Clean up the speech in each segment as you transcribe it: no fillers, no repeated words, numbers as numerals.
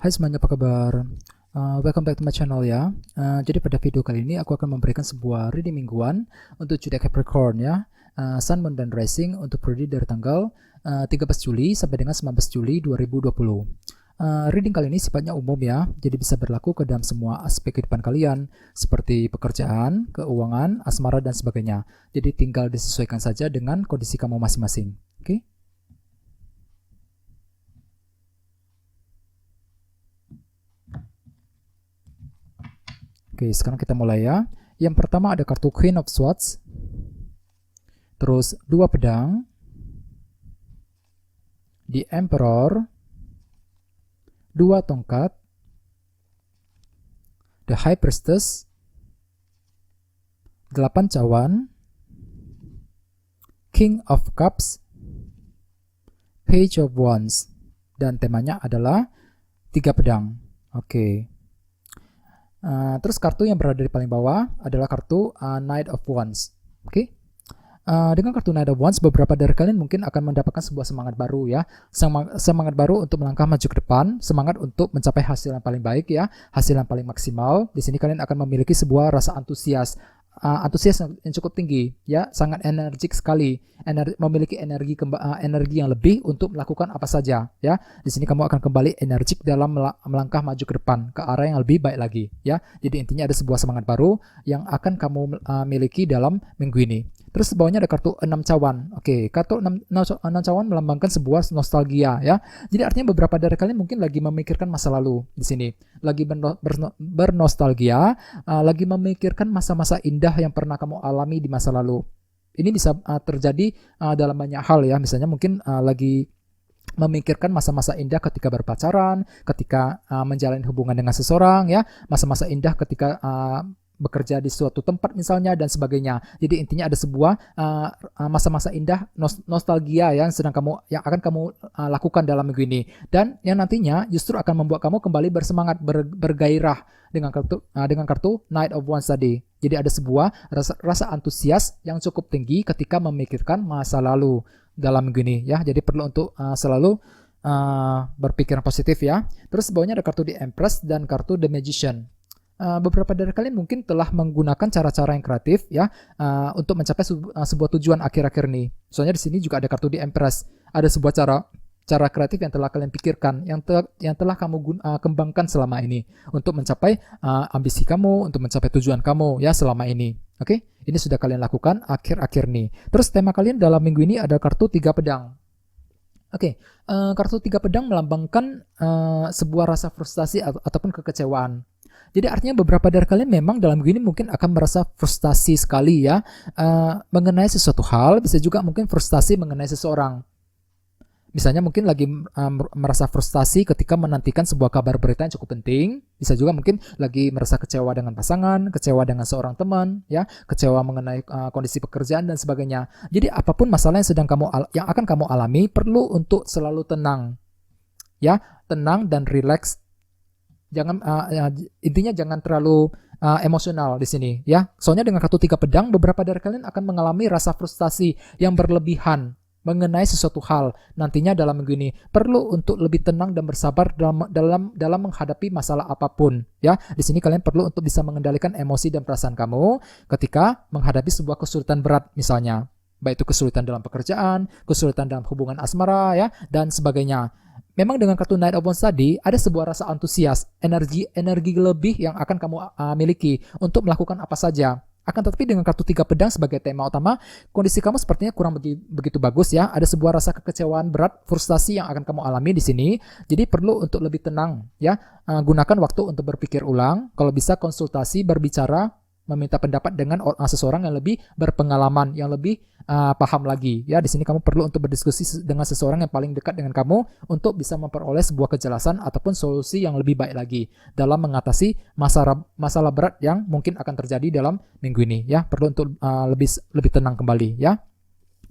Hai semuanya, apa kabar? Welcome back to my channel ya. Jadi pada video kali ini aku akan memberikan sebuah reading mingguan untuk zodiak Capricorn ya. Sun, Moon, dan Rising untuk periode dari tanggal 13 Juli sampai dengan 19 Juli 2020. Reading kali ini sifatnya umum ya, jadi bisa berlaku ke dalam semua aspek kehidupan kalian, seperti pekerjaan, keuangan, asmara, dan sebagainya. Jadi tinggal disesuaikan saja dengan kondisi kamu masing-masing. Oke? Oke, sekarang kita mulai ya. Yang pertama ada kartu Queen of Swords, terus 2 pedang, The Emperor, 2 tongkat, The High Priestess, 8 cawan, King of Cups, Page of Wands, dan temanya adalah 3 pedang. Oke. Terus kartu yang berada di paling bawah adalah kartu Knight of Wands. Oke. Dengan kartu Knight of Wands, beberapa dari kalian mungkin akan mendapatkan sebuah semangat baru ya. Semangat baru untuk melangkah maju ke depan, semangat untuk mencapai hasil yang paling baik ya, hasil yang paling maksimal. Di sini kalian akan memiliki sebuah rasa antusias yang cukup tinggi ya, sangat energik sekali, memiliki energi yang lebih untuk melakukan apa saja ya. Di sini kamu akan kembali energik dalam melangkah maju ke depan ke arah yang lebih baik lagi ya. Jadi intinya ada sebuah semangat baru yang akan kamu miliki dalam minggu ini. Terus bawahnya ada kartu 6 cawan. Oke, kartu 6 cawan melambangkan sebuah nostalgia ya. Jadi artinya beberapa dari kalian mungkin lagi memikirkan masa lalu di sini. Lagi bernostalgia, lagi memikirkan masa-masa indah yang pernah kamu alami di masa lalu. Ini bisa terjadi dalam banyak hal ya. Misalnya mungkin lagi memikirkan masa-masa indah ketika berpacaran, ketika menjalin hubungan dengan seseorang ya, masa-masa indah ketika bekerja di suatu tempat misalnya dan sebagainya. Jadi intinya ada sebuah masa-masa indah nostalgia yang akan kamu lakukan dalam minggu ini, dan yang nantinya justru akan membuat kamu kembali bersemangat, bergairah dengan kartu Knight of Wands tadi. Jadi ada sebuah rasa antusias yang cukup tinggi ketika memikirkan masa lalu dalam minggu ini ya. Jadi perlu untuk selalu berpikiran positif ya. Terus bawahnya ada kartu The Empress dan kartu The Magician. Beberapa dari kalian mungkin telah menggunakan cara-cara yang kreatif ya untuk mencapai sebuah tujuan akhir-akhir ini. Soalnya di sini juga ada kartu The Empress. Ada sebuah cara kreatif yang telah kalian pikirkan, yang telah kamu kembangkan selama ini untuk mencapai ambisi kamu, untuk mencapai tujuan kamu ya selama ini. Oke, ini sudah kalian lakukan akhir-akhir ini. Terus tema kalian dalam minggu ini ada kartu 3 pedang. Oke, kartu 3 pedang melambangkan sebuah rasa frustasi ataupun kekecewaan. Jadi artinya beberapa dari kalian memang dalam minggu ini mungkin akan merasa frustasi sekali ya mengenai sesuatu hal, bisa juga mungkin frustasi mengenai seseorang. Misalnya mungkin lagi merasa frustasi ketika menantikan sebuah kabar berita yang cukup penting. Bisa juga mungkin lagi merasa kecewa dengan pasangan, kecewa dengan seorang teman, ya, kecewa mengenai kondisi pekerjaan dan sebagainya. Jadi apapun masalah yang akan kamu alami, perlu untuk selalu tenang, ya, tenang dan rileks. Intinya jangan terlalu emosional di sini, ya. Soalnya dengan kartu 3 pedang, beberapa dari kalian akan mengalami rasa frustasi yang berlebihan mengenai sesuatu hal. Nantinya dalam minggu ini perlu untuk lebih tenang dan bersabar dalam menghadapi masalah apapun ya. Di sini kalian perlu untuk bisa mengendalikan emosi dan perasaan kamu ketika menghadapi sebuah kesulitan berat misalnya, baik itu kesulitan dalam pekerjaan, kesulitan dalam hubungan asmara ya, dan sebagainya. Memang dengan kartu Knight of Wands tadi ada sebuah rasa antusias, energi lebih yang akan kamu miliki untuk melakukan apa saja. Akan tetapi dengan kartu 3 pedang sebagai tema utama, kondisi kamu sepertinya kurang begitu bagus ya. Ada sebuah rasa kekecewaan berat, frustasi yang akan kamu alami di sini. Jadi perlu untuk lebih tenang ya. Gunakan waktu untuk berpikir ulang. Kalau bisa konsultasi, berbicara, meminta pendapat dengan seseorang yang lebih berpengalaman, yang lebih paham lagi ya. Di sini kamu perlu untuk berdiskusi dengan seseorang yang paling dekat dengan kamu untuk bisa memperoleh sebuah kejelasan ataupun solusi yang lebih baik lagi dalam mengatasi masalah berat yang mungkin akan terjadi dalam minggu ini ya. Perlu untuk lebih tenang kembali ya.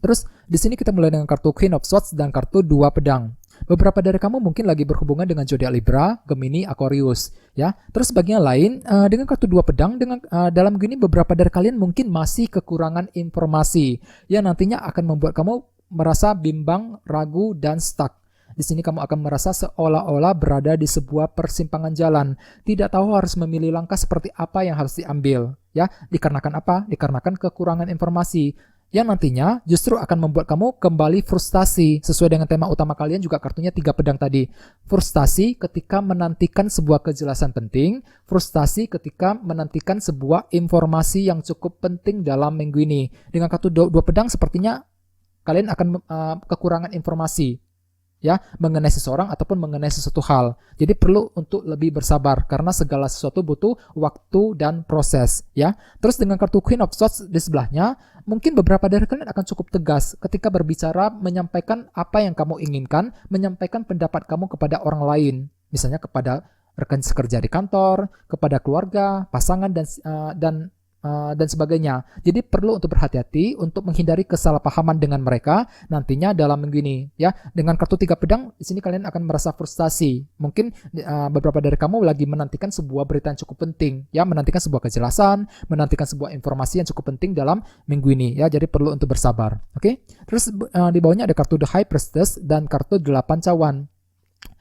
Terus di sini kita mulai dengan kartu Queen of Swords dan kartu 2 pedang. Beberapa dari kamu mungkin lagi berhubungan dengan zodiak Libra, Gemini, Aquarius, ya. Terus bagian lain dengan kartu 2 pedang, dalam gini beberapa dari kalian mungkin masih kekurangan informasi yang nantinya akan membuat kamu merasa bimbang, ragu, dan stuck. Di sini kamu akan merasa seolah-olah berada di sebuah persimpangan jalan, tidak tahu harus memilih langkah seperti apa yang harus diambil. Ya, dikarenakan apa? Dikarenakan kekurangan informasi yang nantinya justru akan membuat kamu kembali frustasi. Sesuai dengan tema utama kalian juga kartunya 3 pedang tadi. Frustasi ketika menantikan sebuah kejelasan penting, frustasi ketika menantikan sebuah informasi yang cukup penting dalam minggu ini. Dengan kartu 2 pedang sepertinya kalian akan kekurangan informasi ya mengenai seseorang ataupun mengenai sesuatu hal. Jadi perlu untuk lebih bersabar karena segala sesuatu butuh waktu dan proses ya. Terus dengan kartu Queen of Swords di sebelahnya, mungkin beberapa dari kalian akan cukup tegas ketika berbicara, menyampaikan apa yang kamu inginkan, menyampaikan pendapat kamu kepada orang lain, misalnya kepada rekan sekerja di kantor, kepada keluarga, pasangan dan sebagainya. Jadi perlu untuk berhati-hati untuk menghindari kesalahpahaman dengan mereka nantinya dalam minggu ini ya. Dengan kartu 3 pedang di sini kalian akan merasa frustasi. Mungkin beberapa dari kamu lagi menantikan sebuah berita yang cukup penting ya, menantikan sebuah kejelasan, menantikan sebuah informasi yang cukup penting dalam minggu ini ya. Jadi perlu untuk bersabar. Oke. Terus di bawahnya ada kartu The High Priestess dan kartu 8 cawan.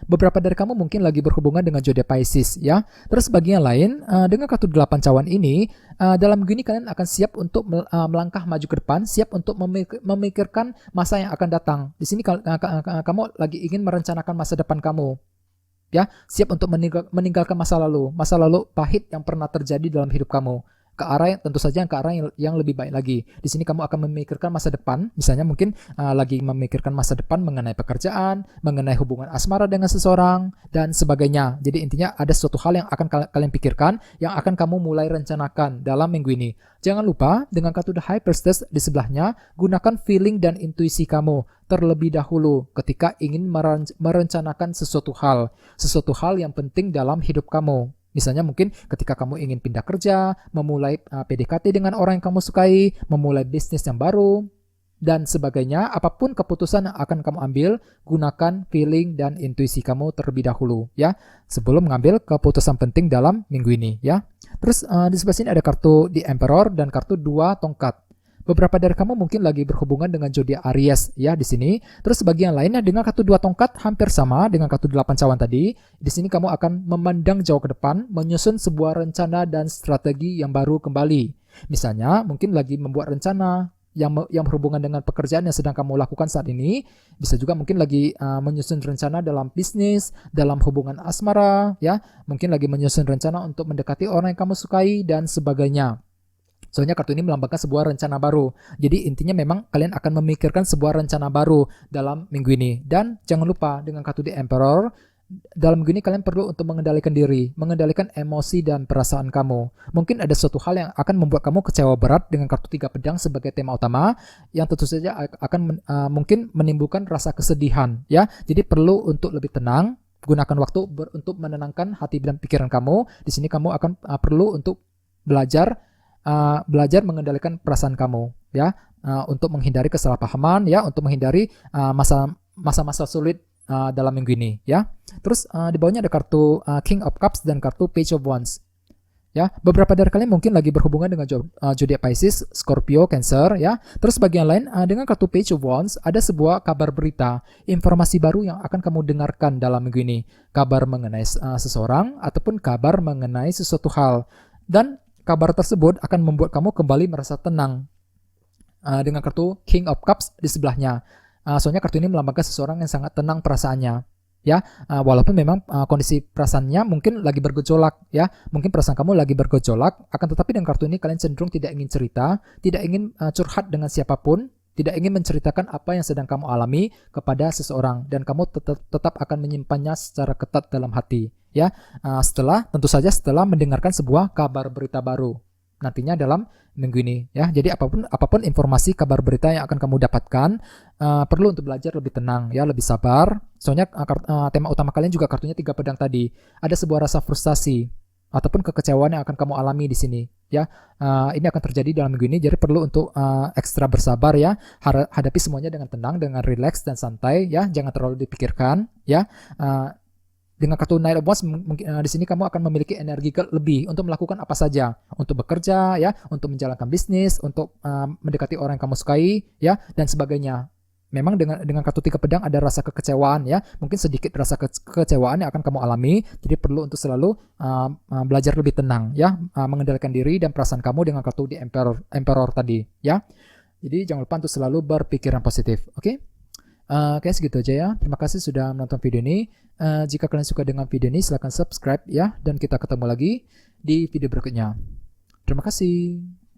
Beberapa dari kamu mungkin lagi berhubungan dengan zodiak Pisces ya. Terus bagi yang lain dengan kartu 8 cawan ini dalam minggu ini kalian akan siap untuk melangkah maju ke depan, siap untuk memikirkan masa yang akan datang. Di sini kamu lagi ingin merencanakan masa depan kamu. Ya, siap untuk meninggalkan masa lalu pahit yang pernah terjadi dalam hidup kamu. Ke arah yang tentu saja ke arah yang lebih baik lagi. Di sini kamu akan memikirkan masa depan, misalnya mungkin lagi memikirkan masa depan mengenai pekerjaan, mengenai hubungan asmara dengan seseorang dan sebagainya. Jadi intinya ada suatu hal yang akan kalian pikirkan, yang akan kamu mulai rencanakan dalam minggu ini. Jangan lupa dengan kartu The High Priestess di sebelahnya, gunakan feeling dan intuisi kamu terlebih dahulu ketika ingin merencanakan sesuatu hal yang penting dalam hidup kamu. Misalnya mungkin ketika kamu ingin pindah kerja, memulai PDKT dengan orang yang kamu sukai, memulai bisnis yang baru, dan sebagainya. Apapun keputusan yang akan kamu ambil, gunakan feeling dan intuisi kamu terlebih dahulu ya, sebelum mengambil keputusan penting dalam minggu ini ya. Terus di sebelah sini ada kartu The Emperor dan kartu 2 tongkat. Beberapa dari kamu mungkin lagi berhubungan dengan zodiak Aries ya di sini. Terus bagian lainnya dengan kartu 2 tongkat hampir sama dengan kartu 8 cawan tadi. Di sini kamu akan memandang jauh ke depan, menyusun sebuah rencana dan strategi yang baru kembali. Misalnya mungkin lagi membuat rencana yang berhubungan dengan pekerjaan yang sedang kamu lakukan saat ini. Bisa juga mungkin lagi menyusun rencana dalam bisnis, dalam hubungan asmara ya. Mungkin lagi menyusun rencana untuk mendekati orang yang kamu sukai dan sebagainya. Soalnya kartu ini melambangkan sebuah rencana baru. Jadi intinya memang kalian akan memikirkan sebuah rencana baru dalam minggu ini. Dan jangan lupa dengan kartu The Emperor, dalam minggu ini kalian perlu untuk mengendalikan diri, mengendalikan emosi dan perasaan kamu. Mungkin ada suatu hal yang akan membuat kamu kecewa berat dengan kartu 3 pedang sebagai tema utama, yang tentu saja akan mungkin menimbulkan rasa kesedihan. Ya, jadi perlu untuk lebih tenang, gunakan waktu untuk menenangkan hati dan pikiran kamu. Di sini kamu akan perlu untuk belajar mengendalikan perasaan kamu ya, untuk menghindari kesalahpahaman ya, untuk menghindari masa-masa sulit dalam minggu ini ya. Terus di bawahnya ada kartu King of Cups dan kartu Page of Wands ya. Beberapa dari kalian mungkin lagi berhubungan dengan zodiak Pisces, Scorpio, Cancer ya. Terus bagian lain dengan kartu Page of Wands ada sebuah kabar berita, informasi baru yang akan kamu dengarkan dalam minggu ini. Kabar mengenai seseorang ataupun kabar mengenai sesuatu hal, dan kabar tersebut akan membuat kamu kembali merasa tenang dengan kartu King of Cups di sebelahnya. Soalnya kartu ini melambangkan seseorang yang sangat tenang perasaannya ya, walaupun memang kondisi perasaannya mungkin lagi bergejolak ya, mungkin perasaan kamu lagi bergejolak, akan tetapi dengan kartu ini kalian cenderung tidak ingin cerita, tidak ingin curhat dengan siapapun, tidak ingin menceritakan apa yang sedang kamu alami kepada seseorang, dan kamu tetap akan menyimpannya secara ketat dalam hati ya, tentu saja setelah mendengarkan sebuah kabar berita baru nantinya dalam minggu ini ya. Jadi apapun informasi kabar berita yang akan kamu dapatkan, perlu untuk belajar lebih tenang ya, lebih sabar. Soalnya tema utama kalian juga kartunya 3 pedang tadi. Ada sebuah rasa frustasi ataupun kekecewaan yang akan kamu alami di sini ya. Ini akan terjadi dalam minggu ini, jadi perlu untuk ekstra bersabar ya. Hadapi semuanya dengan tenang, dengan rileks dan santai ya, jangan terlalu dipikirkan ya. Dengan kartu Knight of Wands di sini kamu akan memiliki energi lebih untuk melakukan apa saja, untuk bekerja ya, untuk menjalankan bisnis, untuk mendekati orang yang kamu sukai ya, dan sebagainya. memang dengan kartu 3 pedang ada rasa kekecewaan ya, mungkin sedikit rasa kekecewaan yang akan kamu alami. Jadi perlu untuk selalu belajar lebih tenang ya, mengendalikan diri dan perasaan kamu dengan kartu di Emperor tadi ya. Jadi jangan lupa untuk selalu berpikiran positif. Oke? Kayak segitu aja ya. Terima kasih sudah menonton video ini. Jika kalian suka dengan video ini, silahkan subscribe ya, dan kita ketemu lagi di video berikutnya. Terima kasih.